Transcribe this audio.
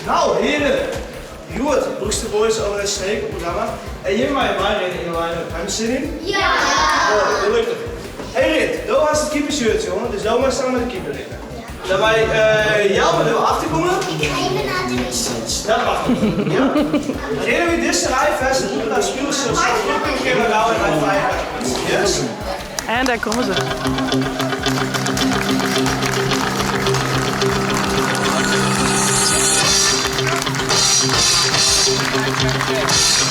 Nou, heren. Goed, Broekste Boys over het Sneekprogramma. En jullie mij in de lijn. Heb je zin in? Ja! Oh, gelukkig. Hey Rit, daar was het keepershirt, jongen. Dus daar maar staan met de keeper in. Dan wij jou met de achterkomen. Ik ga even naar de wc. Dat mag niet. Ja? Beginnen we dit rij vast en doen naar spelen zo. Ik geef me nou in mijn 5. Yes? En daar komen ze. Ja.